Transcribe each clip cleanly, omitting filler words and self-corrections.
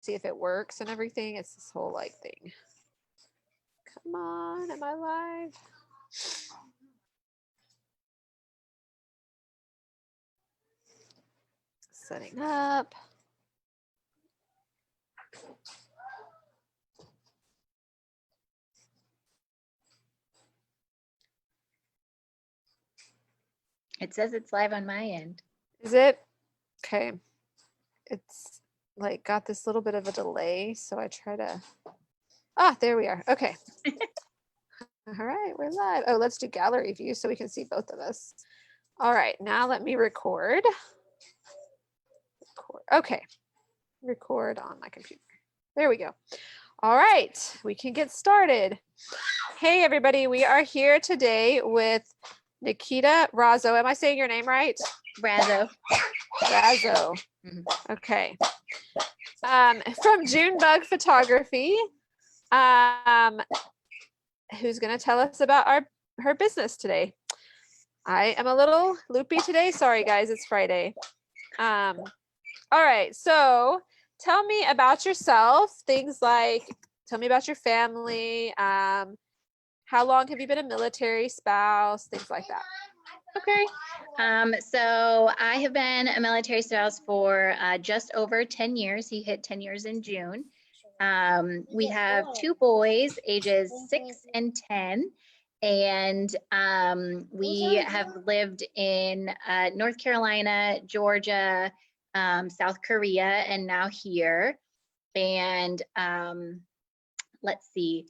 see if it works and everything. It's this whole like thing. Come on, am I live? Setting up. It says it's live on my end. Is it? Okay. It's like got this little bit of a delay, so I try to. Ah, there we are. Okay. All right, we're live. Oh, let's do gallery view so we can see both of us. All right, now let me record. Okay, record on my computer. There we go. All right, we can get started. Hey, everybody, we are here today with Nikita Razo. Am I saying your name right? Razo. Razo. Okay. From Junebug Photography. Who's going to tell us about her business today. I am a little loopy today. Sorry, guys, it's Friday. All right, so tell me about yourself. Things like, tell me about your family. How long have you been a military spouse? Things like that. Okay. So I have been a military spouse for just over 10 years. He hit 10 years in June. We have two boys, ages 6 and 10. And we have lived in North Carolina, Georgia, South Korea, and now here. And let's see.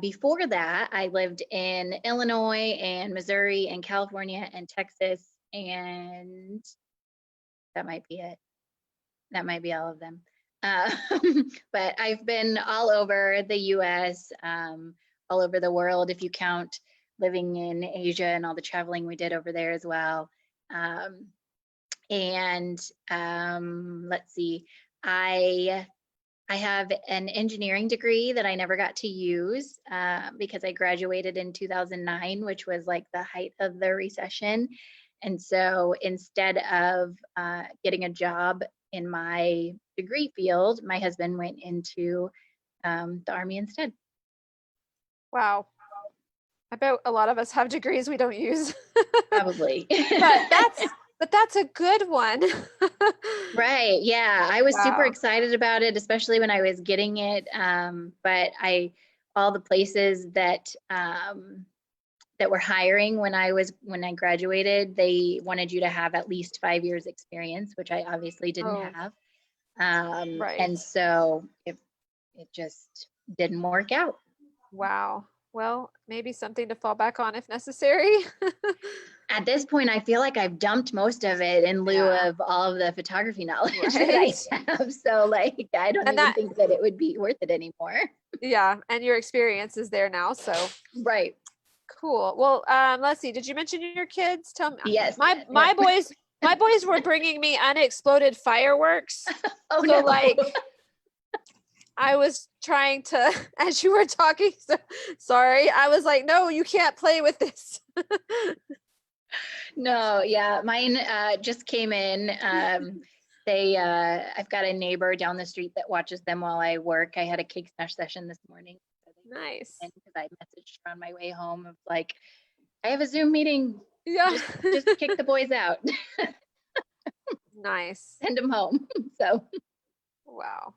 Before that, I lived in Illinois and Missouri and California and Texas, and that might be it. That might be all of them. But I've been all over the US, all over the world, if you count living in Asia and all the traveling we did over there as well. Let's see, I have an engineering degree that I never got to use because I graduated in 2009, which was like the height of the recession. And so instead of getting a job in my degree field, my husband went into the Army instead. Wow. I bet a lot of us have degrees we don't use. Probably. But that's a good one. Right. Yeah. I was super excited about it, especially when I was getting it. But all the places that that were hiring when I graduated, they wanted you to have at least 5 years experience, which I obviously didn't have. Right. And so it just didn't work out. Wow. Well, maybe something to fall back on if necessary. At this point, I feel like I've dumped most of it in lieu of all of the photography knowledge that I have. So like, I don't even think that it would be worth it anymore. Yeah. And your experience is there now. So. Right. Cool. Well, let's see. Did you mention your kids? Tell me. Yes. My boys were bringing me unexploded fireworks. Oh, so no. Like, I was trying to, as you were talking, so sorry. I was like, no, you can't play with this. No, yeah, mine just came in. I've got a neighbor down the street that watches them while I work. I had a cake smash session this morning. Nice. And because I messaged on my way home of like, I have a Zoom meeting. Yeah. Just kick the boys out. Nice. Send them home. So. Wow.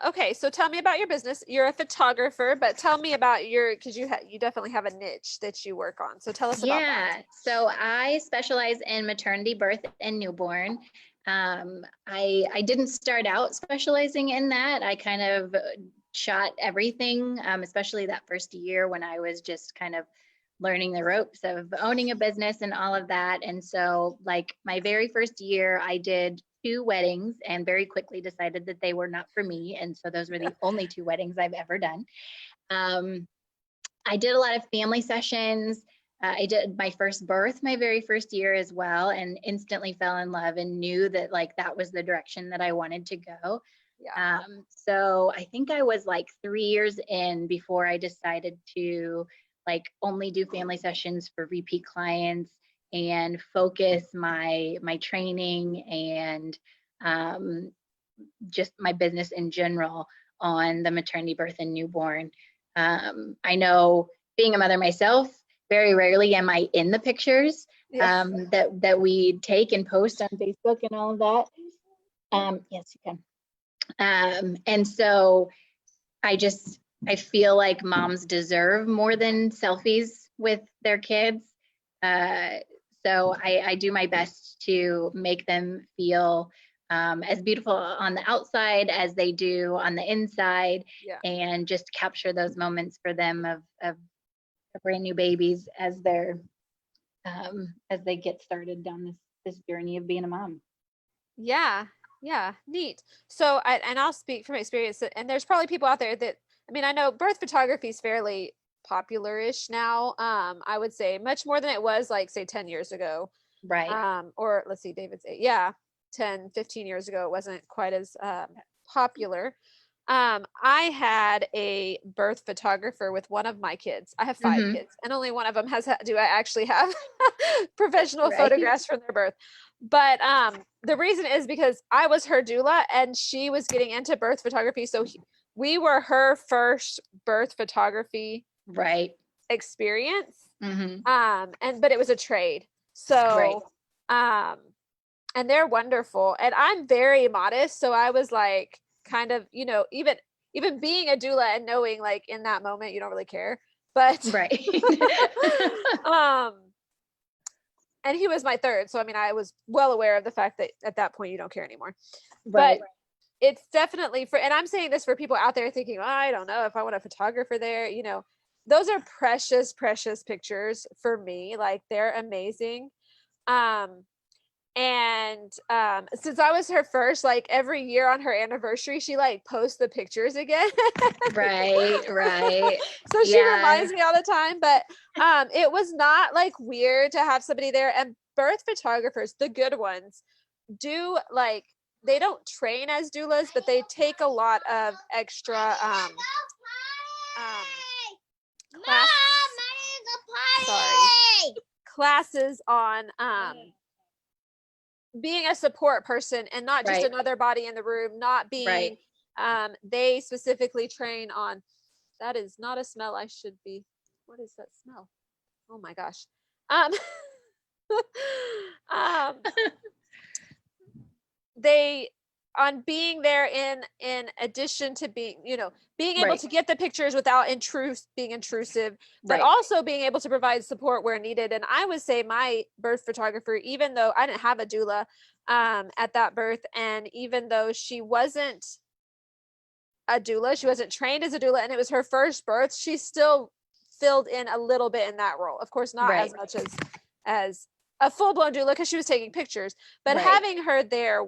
Okay, so tell me about your business. You're a photographer, but tell me about because you definitely have a niche that you work on. So tell us about that. Yeah, so I specialize in maternity, birth, and newborn. I didn't start out specializing in that. I kind of shot everything, especially that first year when I was just kind of learning the ropes of owning a business and all of that. And so like my very first year, I did 2 weddings and very quickly decided that they were not for me. And so those were the only 2 weddings I've ever done. I did a lot of family sessions. I did my first birth my very first year as well, and instantly fell in love and knew that like that was the direction that I wanted to go. Yeah. So I think I was like 3 years in before I decided to like only do family sessions for repeat clients and focus my training and just my business in general on the maternity, birth, and newborn. I know, being a mother myself, very rarely am I in the pictures that we take and post on Facebook and all of that. Yes, you can. And so I feel like moms deserve more than selfies with their kids. So I do my best to make them feel as beautiful on the outside as they do on the inside, and just capture those moments for them of brand new babies as they get started down this journey of being a mom. Yeah. Yeah. Neat. So I'll speak from experience, and there's probably people out there that, I mean, I know birth photography is fairly popular-ish now. I would say much more than it was, like, say 10 years ago. Right. Or let's see, David's 10, 15 years ago, it wasn't quite as popular. I had a birth photographer with one of my kids. I have 5 kids, and only one of them do I actually have professional photographs from their birth. But the reason is because I was her doula and she was getting into birth photography. So we were her first birth photography experience. But it was a trade. So and they're wonderful. And I'm very modest. So I was like, kind of, even being a doula and knowing, like, in that moment you don't really care. But and he was my third. So I mean, I was well aware of the fact that at that point you don't care anymore. But it's definitely and I'm saying this for people out there thinking, oh, I don't know if I want a photographer there, those are precious, precious pictures for me. Like, they're amazing. And since I was her first, like, every year on her anniversary, she, like, posts the pictures again. Right. So she reminds me all the time. But it was not, like, weird to have somebody there. And birth photographers, the good ones, do, like, they don't train as doulas, but they take a lot of extra classes on being a support person and not just another body in the room, not being they specifically train on, that is not a smell I should be, what is that smell? Oh my gosh. They, on being there in addition to being able to get the pictures without being intrusive, but also being able to provide support where needed. And I would say my birth photographer, even though I didn't have a doula at that birth, and even though she wasn't a doula, she wasn't trained as a doula, and it was her first birth, she still filled in a little bit in that role. Of course, not as much as a full-blown doula, because she was taking pictures, but having her there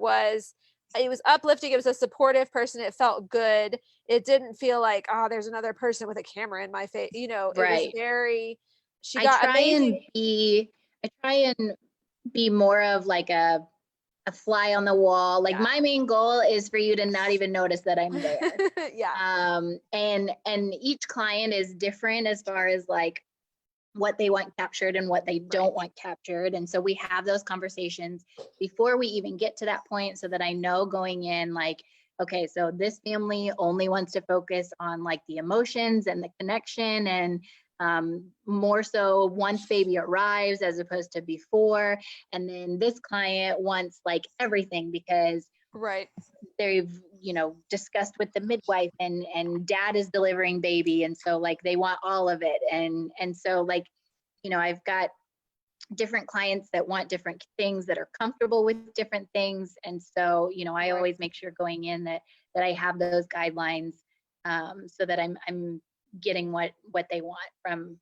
it was uplifting. It was a supportive person. It felt good. It didn't feel like, oh, there's another person with a camera in my face. It was very, she got amazing. I try and be more of like a fly on the wall. Like, my main goal is for you to not even notice that I'm there. And each client is different as far as, like, what they want captured and what they don't want captured. And so we have those conversations before we even get to that point, so that I know going in, like, okay, so this family only wants to focus on, like, the emotions and the connection, and more so once baby arrives as opposed to before. And then this client wants, like, everything, because they've discussed with the midwife, and dad is delivering baby, and so, like, they want all of it. And so, like, I've got different clients that want different things, that are comfortable with different things. And so, I always make sure going in that I have those guidelines, so that I'm getting what they want from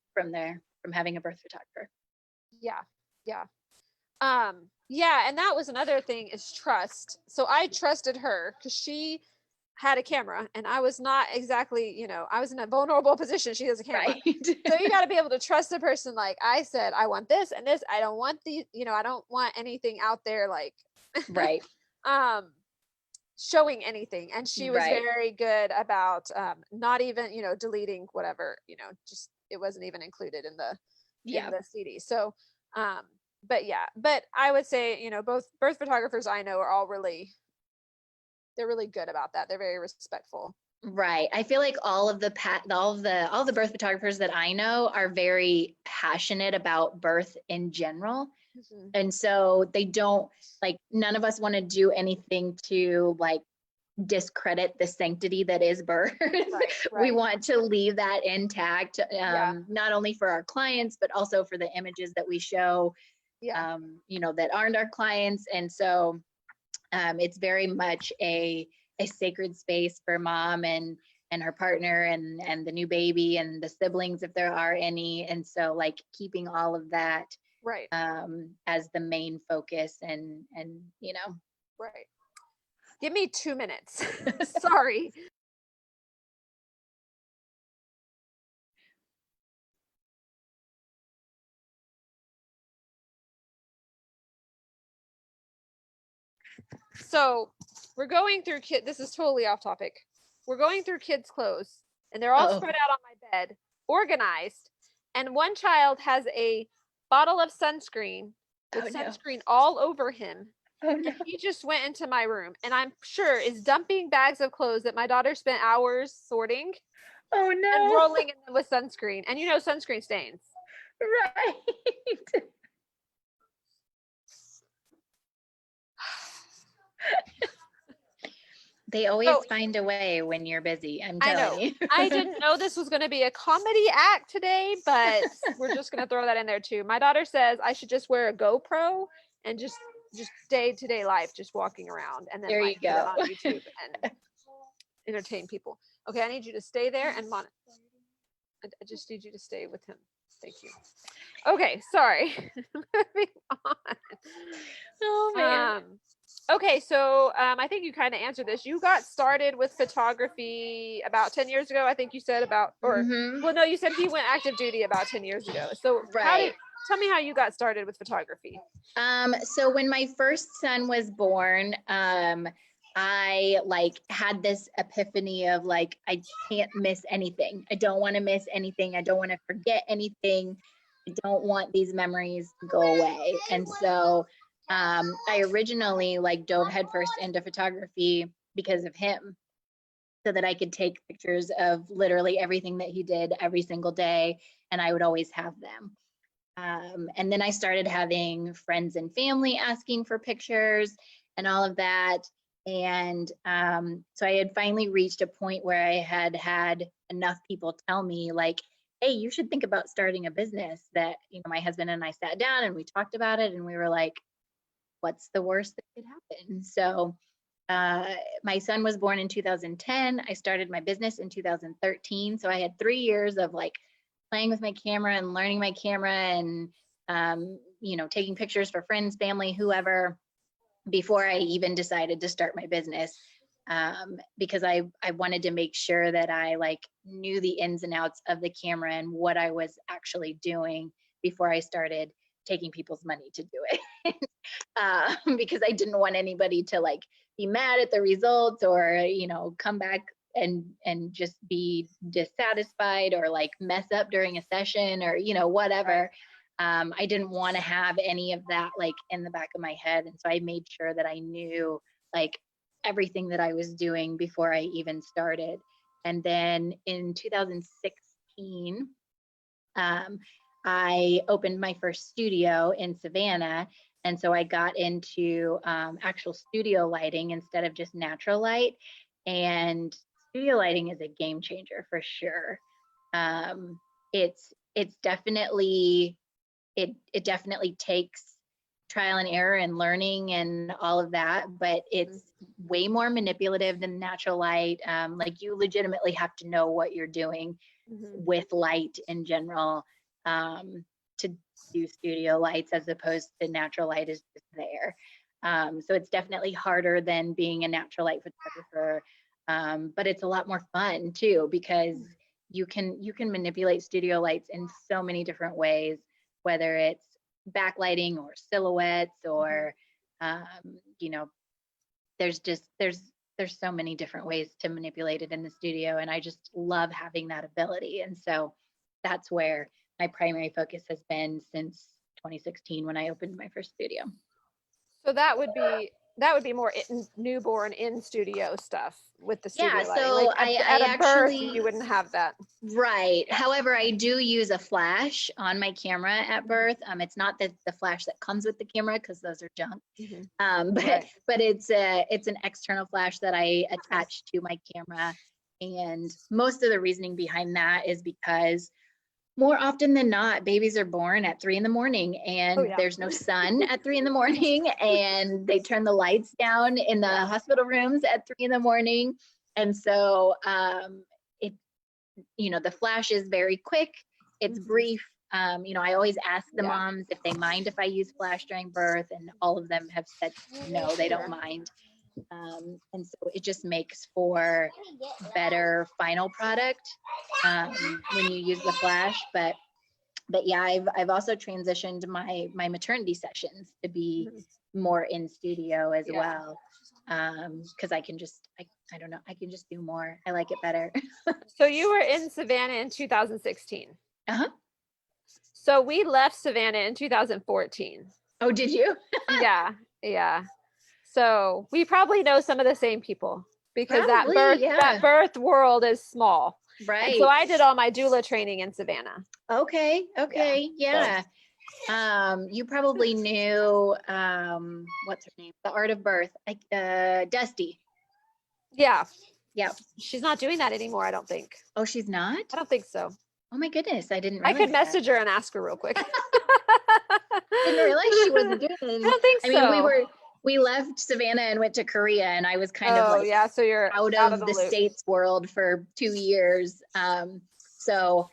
having a birth photographer. And that was another thing, is trust. So I trusted her because she had a camera, and I was not exactly, I was in a vulnerable position. She has a camera. So you got to be able to trust the person. Like I said, I want this and this. I don't want I don't want anything out there, like, showing anything. And she was very good about not even, deleting whatever, just, it wasn't even included in the CD. So, but I would say, both birth photographers I know are all really they're really good about that. They're very respectful. Right. I feel like all of the birth photographers that I know are very passionate about birth in general. Mhm. And so they don't, like, none of us want to do anything to like discredit the sanctity that is birth. Right, We right. want to leave that intact, Yeah. not only for our clients, but also for the images that we show, Yeah. you know, that aren't our clients. And so it's very much a sacred space for mom and her partner and the new baby and the siblings, if there are any. And so like keeping all of that Right. as the main focus and you know. Right. Give me 2 minutes. Sorry. So we're going through this is totally off topic. We're going through kids' clothes and they're all Oh, spread out on my bed, organized. And one child has a bottle of sunscreen with oh no. sunscreen all over him. Oh no. And he just went into my room and I'm sure is dumping bags of clothes that my daughter spent hours sorting Oh and no. rolling in them with sunscreen. And you know, sunscreen stains. Right. They always So find a way when you're busy. I'm I telling know. you. I didn't know this was going to be a comedy act today, but we're just going to throw that in there too. My daughter says I should just wear a GoPro and just day-to-day life, just walking around, and then There you like put it go. on YouTube and entertain people. Okay, I need you to stay there and I just need you to stay with him. Thank you. Okay, sorry. Moving on. Oh man. Okay, so I think you kind of answered this. You got started with photography about 10 years ago, I think you said Mhm. well, no, you said he went active duty about 10 years ago. So Right. tell me how you got started with photography. So when my first son was born, I like had this epiphany of like, I can't miss anything. I don't want to miss anything. I don't want to forget anything. I don't want these memories to go away. And so I originally like dove headfirst into photography because of him, so that I could take pictures of literally everything that he did every single day, and I would always have them. And then I started having friends and family asking for pictures and all of that. And so I had finally reached a point where I had enough people tell me, like, hey, you should think about starting a business. That, you know, my husband and I sat down and we talked about it, and we were like, what's the worst that could happen? So uh, my son was born in 2010. I started my business in 2013. So I had 3 years of like playing with my camera and learning my camera and, you know, taking pictures for friends, family, whoever, before I even decided to start my business. Because I wanted to make sure that I like knew the ins and outs of the camera and what I was actually doing before I started taking people's money to do it. Because I didn't want anybody to like be mad at the results, or, you know, come back and just be dissatisfied or like mess up during a session, or, you know, whatever. I didn't want to have any of that like in the back of my head. And so I made sure that I knew like everything that I was doing before I even started. And then in 2016, um, I opened my first studio in Savannah. And so I got into actual studio lighting instead of just natural light. And studio lighting is a game changer for sure. Um, it's definitely it definitely takes trial and error and learning and all of that, but it's way more manipulative than natural light. Like you legitimately have to know what you're doing Mm-hmm. with light in general, to do studio lights, as opposed to natural light is just there. So it's definitely harder than being a natural light photographer, but it's a lot more fun too, because you can manipulate studio lights in so many different ways, whether it's backlighting or silhouettes or you know, there's so many different ways to manipulate it in the studio, and I just love having that ability. And so that's where my primary focus has been since 2016, when I opened my first studio. So that would be that would be more newborn in studio stuff with the studio Yeah, lighting. so Like at a birth, actually, you wouldn't have that. right. However, I do use a flash on my camera at birth. It's not the flash that comes with the camera because those are junk. But it's an external flash that I attach to my camera. And most of the reasoning behind that is because more often than not, babies are born at 3 a.m. and there's no sun at 3 a.m. and they turn the lights down in the hospital rooms at 3 a.m. And so it, the flash is very quick. It's brief. I always ask the moms if they mind if I use flash during birth, and all of them have said no, they don't mind. And so it just makes for better final product when you use the flash. But yeah, I've also transitioned my maternity sessions to be more in studio as well, because I can just I don't know, I can just do more. I like it better. So you were in Savannah in 2016. Uh-huh. So we left Savannah in 2014. Oh, did you? Yeah. So we probably know some of the same people because Probably, that birth world is small. Right. And so I did all my doula training in Savannah. Okay. Yeah. You probably knew what's her name? The Art of Birth. Dusty. Yeah. Yeah. She's not doing that anymore, I don't think. Oh, she's not? I don't think so. Oh my goodness, I didn't I realize could message her and ask her real quick. Didn't realize she wasn't doing it. I don't think so. I mean, we left Savannah and went to Korea, and I was kind of like, so you're out of the States world for 2 years. So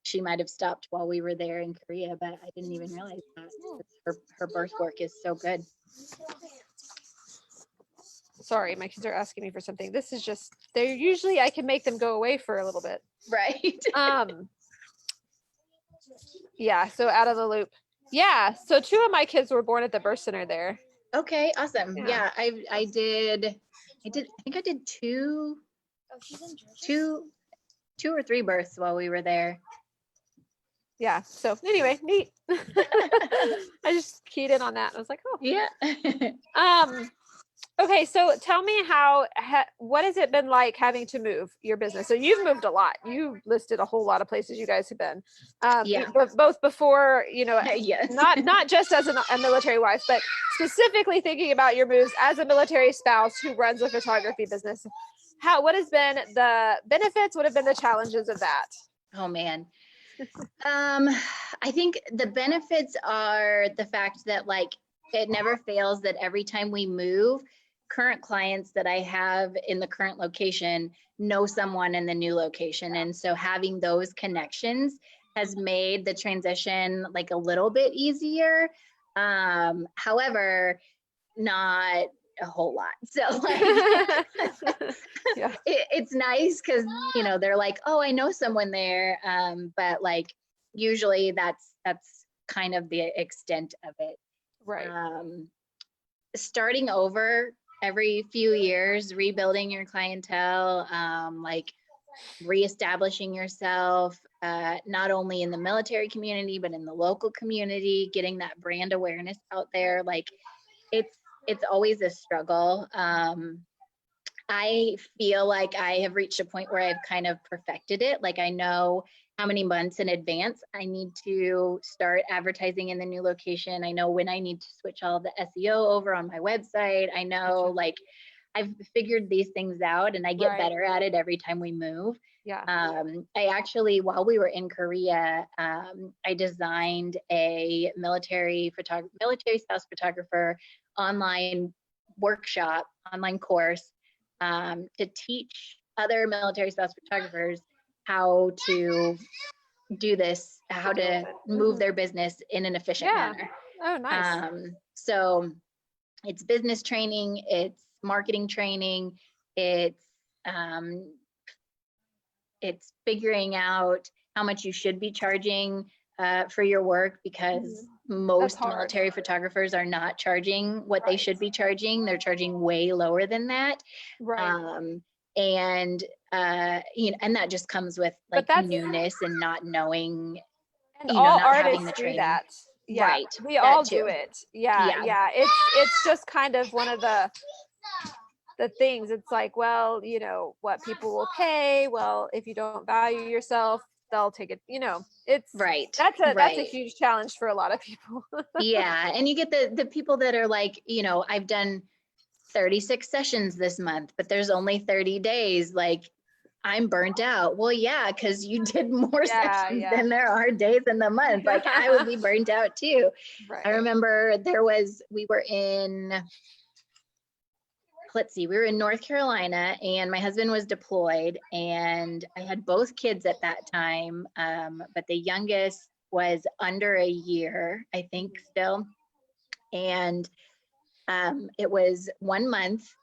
she might have stopped while we were there in Korea, but I didn't even realize that. Her birth work is so good. Sorry, my kids are asking me for something. This is just, they're usually, I can make them go away for a little bit. Right. Yeah, so out of the loop. Yeah, so 2 of my kids were born at the birth center there. Okay, awesome. Yeah, I think I did two or three births while we were there. Yeah, so anyway, neat. I just keyed in on that. I was like, oh. Yeah. Okay, so tell me what has it been like having to move your business? So you've moved a lot. You listed a whole lot of places you guys have been. Both before, yes. not just as a military wife, but specifically thinking about your moves as a military spouse who runs a photography business. What has been the benefits? What have been the challenges of that? Oh man. I think the benefits are the fact that it never fails that every time we move, current clients that I have in the current location know someone in the new location. And so having those connections has made the transition a little bit easier. However, not a whole lot. So it's nice because, they're like, oh, I know someone there. But usually that's kind of the extent of it. Right. Starting over every few years, rebuilding your clientele, reestablishing yourself, not only in the military community, but in the local community, getting that brand awareness out there. It's always a struggle. I feel like I have reached a point where I've kind of perfected it. I know how many months in advance I need to start advertising in the new location. I know when I need to switch all the SEO over on my website. I know I've figured these things out, and I get better at it every time we move. Yeah. I actually, while we were in Korea, I designed a military spouse photographer online workshop, online course to teach other military spouse photographers how to do this, how to move their business in an efficient manner. Oh, nice. So it's business training, it's marketing training, it's figuring out how much you should be charging for your work, because most military photographers are not charging what they should be charging. They're charging way lower than that. Right. And that just comes with newness and not knowing, and all not having artists the do training. that. Yeah, Right, we that all too. do it. Yeah, Yeah. yeah. It's just kind of one of the things. It's like, well, you know, what people will pay. Well, if you don't value yourself, they'll take it, you know. It's Right, that's a right. huge challenge for a lot of people. Yeah, and you get the people that are like, you know, I've done 36 sessions this month, but there's only 30 days. Like, I'm burnt out. Well, yeah, because you did more Yeah, sessions yeah. than there are days in the month. Like, I would be burnt out too. I Right. remember we were in, let's see, we were in North Carolina and my husband was deployed and I had both kids at that time. But the youngest was under a year, I think still. And it was 1 month.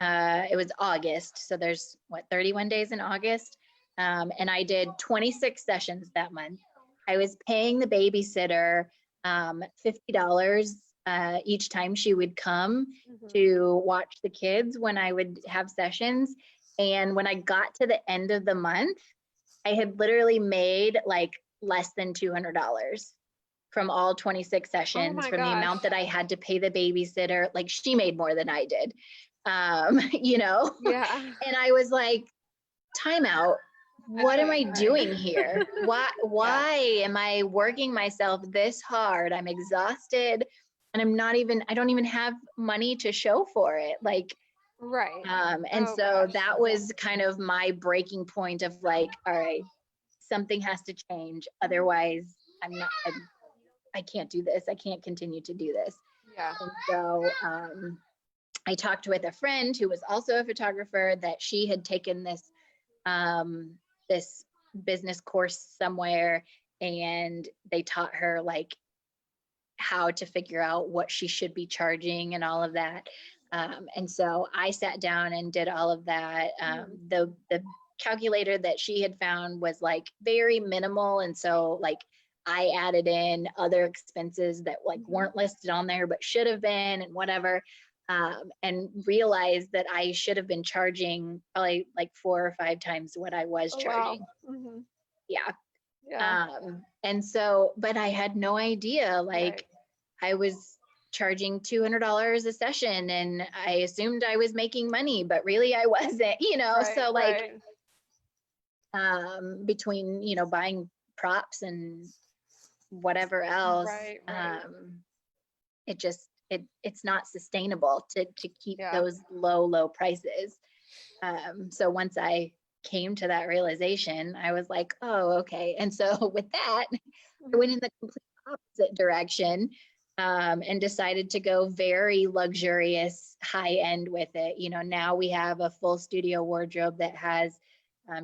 It was August. So there's 31 days in August. And I did 26 sessions that month. I was paying the babysitter $50 each time she would come Mhm. to watch the kids when I would have sessions. And when I got to the end of the month, I had literally made like less than $200 from all 26 Oh sessions, my from the gosh. amount that I had to pay the babysitter. Like, she made more than I did, you know? Yeah. And I was like, time out. What am I doing here? Why am I working myself this hard? I'm exhausted and I don't even have money to show for it. Like, Right. and Oh so gosh. that was kind of my breaking point of like, all right, something has to change. Otherwise, I can't do this. I can't continue to do this. Yeah. And so I talked with a friend who was also a photographer that she had taken this business course somewhere, and they taught her like how to figure out what she should be charging and all of that. And so I sat down and did all of that. The calculator that she had found was like very minimal, and so like I added in other expenses that like weren't listed on there but should have been, and whatever. And realized that I should have been charging probably like 4 or 5 times what I was Oh charging. wow. Hmm. Yeah. Yeah. And so, but I had no idea, like Right. I was charging $200 a session and I assumed I was making money, but really I wasn't, you know? Right. So like, Right. between, you know, buying props and whatever else, Right. Right. it's not sustainable to keep Yeah. those low prices. So once I came to that realization, I was like, oh, okay. And so with that, I went in the complete opposite direction, and decided to go very luxurious, high end with it. You know, now we have a full studio wardrobe that has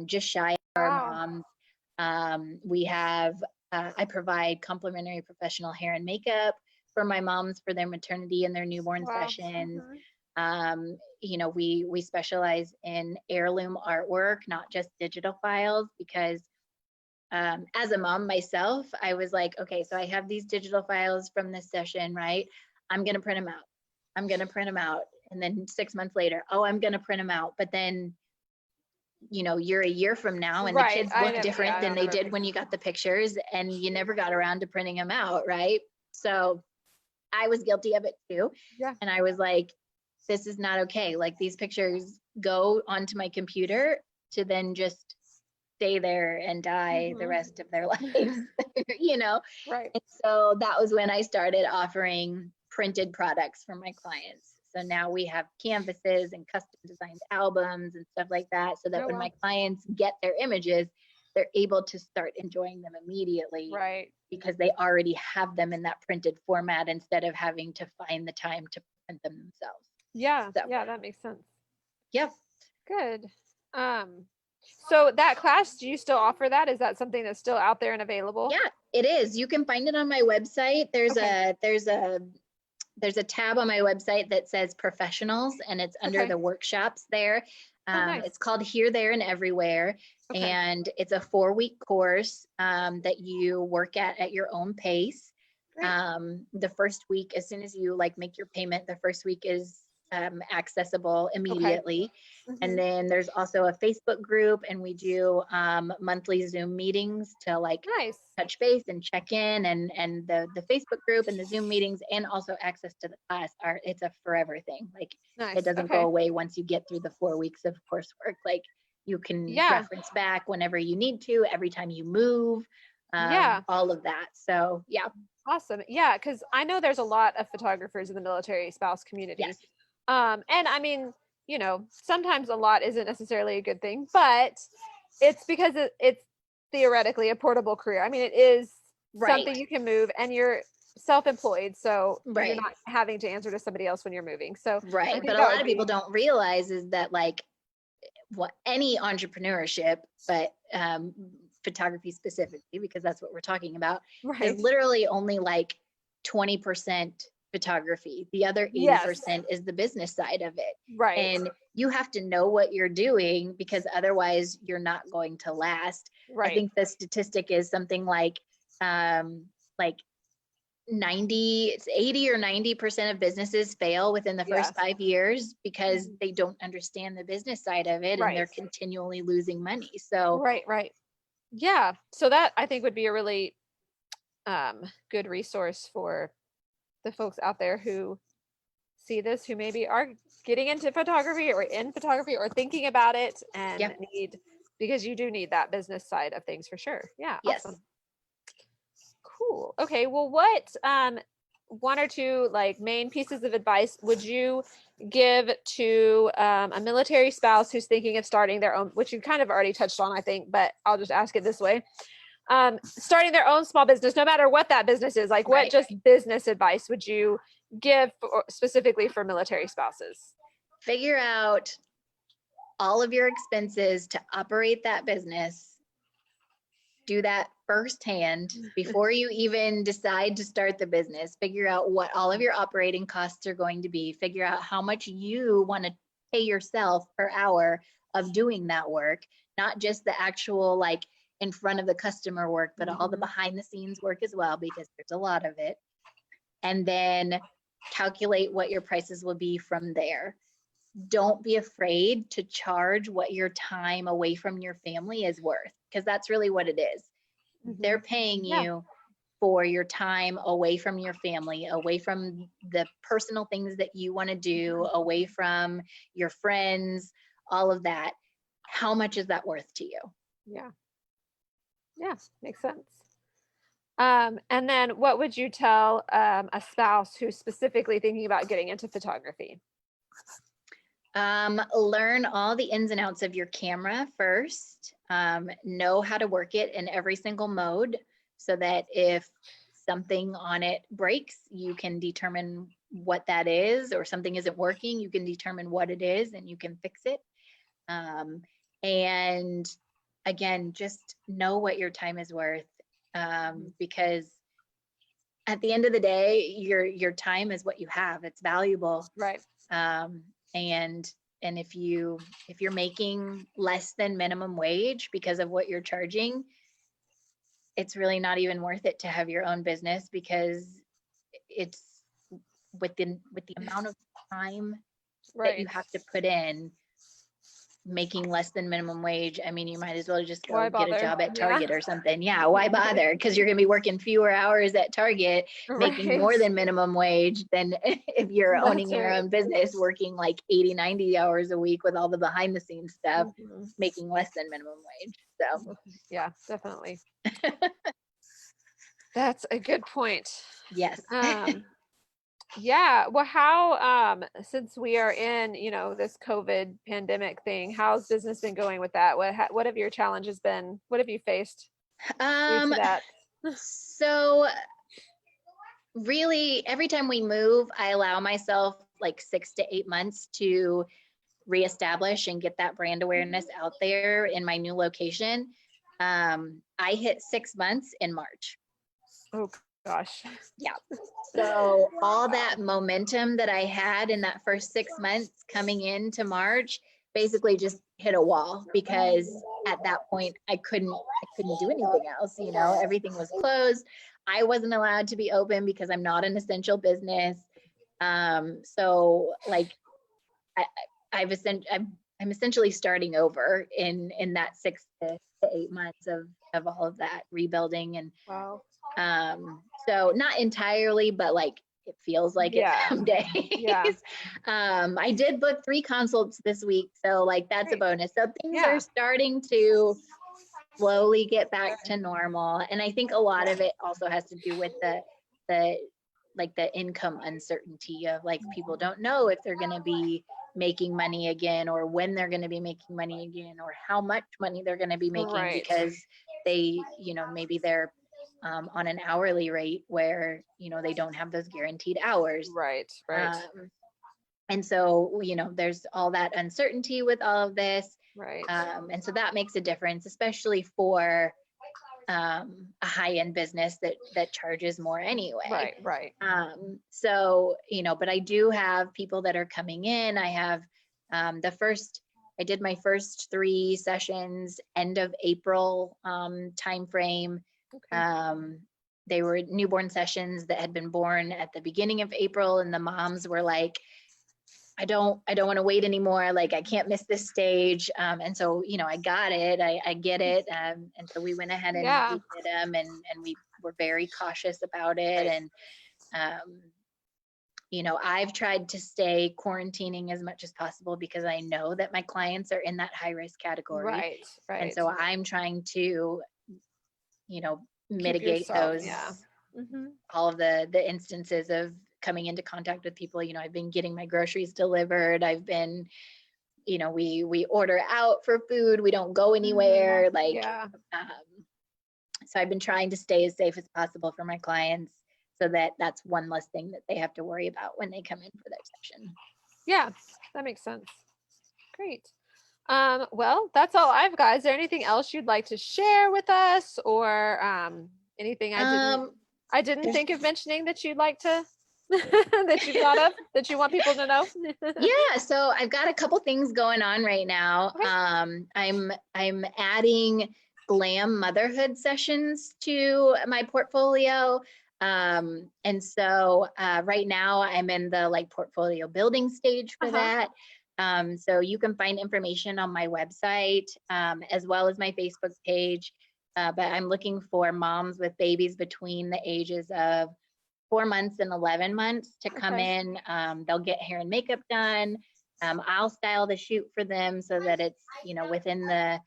just shy of our Wow. moms. We have, I provide complimentary professional hair and makeup for my moms for their maternity and their newborn Wow. sessions. Mhm. You know, we specialize in heirloom artwork, not just digital files, because as a mom myself, I was like, okay, so I have these digital files from this session, right? I'm going to print them out. I'm going to print them out. And then 6 months later, oh, I'm going to print them out. But then, you know, you're a year from now and the Right. kids I look never. Yeah. different I than don't they never. did when you got the pictures and you never got around to printing them out, right? So I was guilty of it too. Yeah. And I was like, this is not okay. Like, these pictures go onto my computer to then just stay there and die the Mhm. rest of their lives, you know? Right. And so that was when I started offering printed products for my clients. So now we have canvases and custom designed albums and stuff like that, so that Oh when wow. my clients get their images, they're able to start enjoying them immediately Right. because they already have them in that printed format instead of having to find the time to print them themselves. Yeah. So, Yeah. That makes sense. yeah. Good. Um. So that class, do you still offer that? Is that something that's still out there and available? Yeah, it is. You can find it on my website. Okay. There's a tab on my website that says professionals, and it's under Okay. the workshops there. Oh, nice. It's called Here, There, and Everywhere. Okay. And it's a 4-week course that you work at your own pace. Great. The first week, as soon as you like make your payment, the first week is accessible immediately. Mhm. And then there's also a Facebook group, and we do monthly Zoom meetings to like Nice. touch base and check in, and the Facebook group and the Zoom meetings, and also access to the class it's a forever thing. Like Nice. it doesn't go away once you get through the 4 weeks of coursework. Like you can Yeah. reference back whenever you need to, every time you move, Yeah. all of that. So yeah. Awesome. Yeah, because I know there's a lot of photographers in the military spouse community. Yes. And I mean, you know, sometimes a lot isn't necessarily a good thing, but it's because it's theoretically a portable career. I mean, it is Right. something you can move, and you're self-employed, so you're Right. not having to answer to somebody else when you're moving. So I Right. think But a that lot would of people be don't realize is that like what any entrepreneurship, but photography specifically, because that's what we're talking about, is right. literally only like 20% photography. The other 80% is the business side of it. Right. And you have to know what you're doing, because otherwise you're not going to last. I Right. think the statistic is something like 80 or 90% of businesses fail within the first Yes. 5 years because Mhm. they don't understand the business side of it, and they're Right. continually losing money. So Right. Yeah. So that I think would be a really good resource for the folks out there who see this, who maybe are getting into photography or in photography or thinking about it and yeah, because you do need that business side of things for sure. Yeah. yes. Awesome. Cool. Okay. Well, what one or two like main pieces of advice would you give to a military spouse who's thinking of starting their own, which you kind of already touched on, I think, but I'll just ask it this way. Starting their own small business, no matter what that business is, like what Right. just business advice would you give specifically for military spouses? Figure out all of your expenses to operate that business. Do that firsthand before you even decide to start the business. Figure out what all of your operating costs are going to be. Figure out how much you want to pay yourself per hour of doing that work, not just the actual like in front of the customer work, but all the behind the scenes work as well, because there's a lot of it. And then calculate what your prices will be from there. Don't be afraid to charge what your time away from your family is worth, because that's really what it is. They're paying you for your time away from your family, away from the personal things that you want to do, away from your friends, all of that. How much is that worth to you? Yeah, makes sense. And then what would you tell a spouse who's specifically thinking about getting into photography? Learn all the ins and outs of your camera first. Know how to work it in every single mode, so that if something on it breaks, you can determine what that is, or something isn't working, you can determine what it is and you can fix it. And again, just know what your time is worth, because at the end of the day, your time is what you have. It's valuable. Right. And if you're making less than minimum wage because of what you're charging, it's really not even worth it to have your own business, because it's with the amount of time that you have to put in, making less than minimum wage. I mean, you might as well just go get a job at Target or something. Yeah, why bother? Because you're going to be working fewer hours at Target, making more than minimum wage, than if you're owning your own business, working like 80, 90 hours a week with all the behind the scenes stuff, making less than minimum wage. So yeah, definitely. That's a good point. Yes. Yeah. Well, how, since we are in, this COVID pandemic thing, how's business been going with that? What have your challenges been? What have you faced due to that? So really, every time we move, I allow myself like 6 to 8 months to reestablish and get that brand awareness out there in my new location. I hit 6 months in March. Oh gosh. Yeah. So all that momentum that I had in that first 6 months coming into March basically just hit a wall, because at that point I couldn't do anything else. Everything was closed. I wasn't allowed to be open because I'm not an essential business. So like I'm essentially starting over in that 6 to 8 months of all of that rebuilding. And Wow. so not entirely, but like it feels like it some days. Yeah. I did book 3 consults this week, so like that's Great. a bonus. So things Yeah. are starting to slowly get back to normal. And I think a lot of it also has to do with the like the income uncertainty of like people don't know if they're going to be making money again, or when they're going to be making money again, or how much money they're going to be making, Right. because they, you know, maybe they're on an hourly rate where, you know, they don't have those guaranteed hours. Right. Right. And so, you know, there's all that uncertainty with all of this. Right. And so that makes a difference, especially for a high-end business that charges more anyway. Right. So, you know, but I do have people that are coming in. I have I did my first 3 sessions end of April timeframe. Okay. They were newborn sessions that had been born at the beginning of April, and the moms were like, I don't want to wait anymore. Like, I can't miss this stage. And so, you know, I got it. I get it. And so we went ahead and we did them, and we were very cautious about it. Right. And, you know, I've tried to stay quarantining as much as possible because I know that my clients are in that high risk category. Right. And so I'm trying to, you know, mitigate yourself, those, yeah. Mm-hmm. all of the instances of coming into contact with people. You know, I've been getting my groceries delivered. I've been, you know, we order out for food. We don't go anywhere. Like, Yeah. So I've been trying to stay as safe as possible for my clients, so that that's one less thing that they have to worry about when they come in for their session. Yeah, that makes sense. Great. Well, that's all I've got. Is there anything else you'd like to share with us, or anything I didn't think of mentioning that you'd like to that you thought of that you want people to know? Yeah, so I've got a couple things going on right now. Okay. I'm adding glam motherhood sessions to my portfolio. And so right now I'm in the like portfolio building stage for that. So you can find information on my website, as well as my Facebook page. But I'm looking for moms with babies between the ages of 4 months and 11 months to come in. They'll get hair and makeup done. I'll style the shoot for them so that it's, you know, within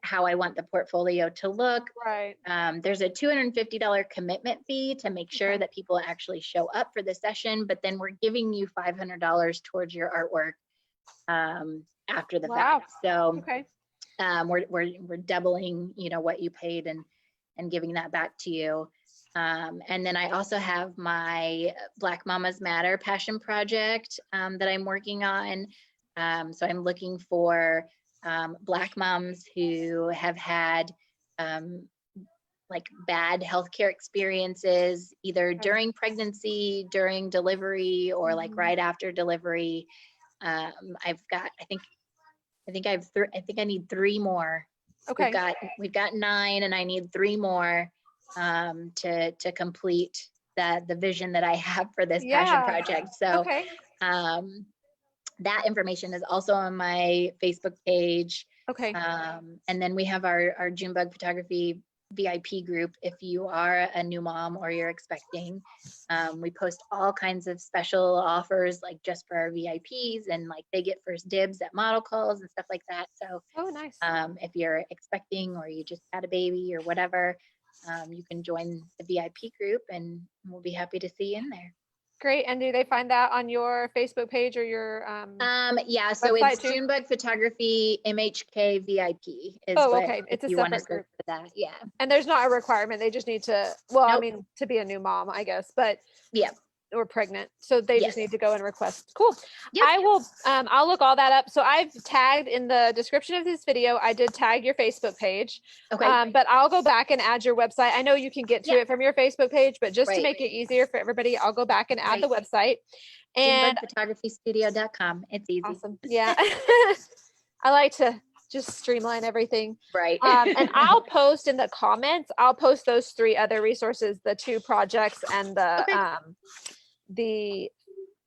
how I want the portfolio to look. Right. There's a $250 commitment fee to make sure that people actually show up for the session, but then we're giving you $500 towards your artwork after the fact. So we're doubling, you know, what you paid and giving that back to you. And then I also have my Black Mamas Matter passion project that I'm working on. So I'm looking for Black moms who have had like bad healthcare experiences, either during pregnancy, during delivery, or like right after delivery. I've got, I think I need 3 more. Okay. We've got 9, and I need 3 more to complete the vision that I have for this passion project. So that information is also on my Facebook page. Okay. And then we have our Junebug photography VIP group. If you are a new mom or you're expecting, we post all kinds of special offers, like just for our VIPs, and like they get first dibs at model calls and stuff like that. So nice. If you're expecting, or you just had a baby or whatever, you can join the VIP group, and we'll be happy to see you in there. Great. And do they find that on your Facebook page or your yeah, so it's too? Junebug Photography MHK VIP is okay. It's a you want to separate search for that. Yeah. And there's not a requirement. They just need to, well, Nope. I mean, to be a new mom, I guess, but yeah, or pregnant. So they just need to go and request. Cool. Yep. I will, I'll look all that up. So I've tagged in the description of this video, I did tag your Facebook page. Okay. But I'll go back and add your website. I know you can get to it from your Facebook page, but just to make it easier for everybody, I'll go back and add the website. And JunebugPhotographyStudio.com. It's easy. Awesome. Yeah. I like to just streamline everything. Right. And I'll post in the comments, I'll post those 3 other resources, the 2 projects and the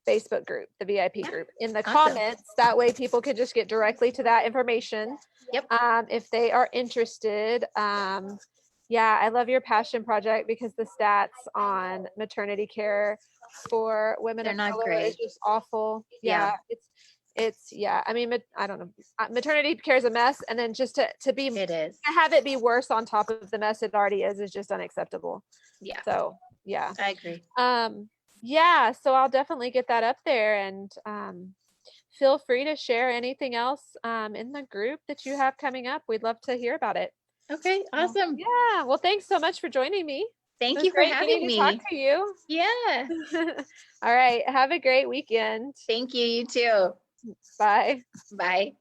Facebook group, the VIP Yeah. group, in the Awesome. comments. That way people could just get directly to that information. Yep. If they are interested. Yeah, I love your passion project because the stats on maternity care for women They're of not color is great. just awful. Yeah. It's yeah. I mean, I don't know. Maternity care is a mess, and then just to be It is. to have it be worse on top of the mess it already is just unacceptable. Yeah, So yeah. I agree. Yeah, so I'll definitely get that up there, and feel free to share anything else in the group that you have coming up. We'd love to hear about it. Okay, awesome. Yeah, well, thanks so much for joining me. It Thank was you for great having getting to talk me. to you. Yeah. All right, have a great weekend. Thank you. You too. Bye. Bye.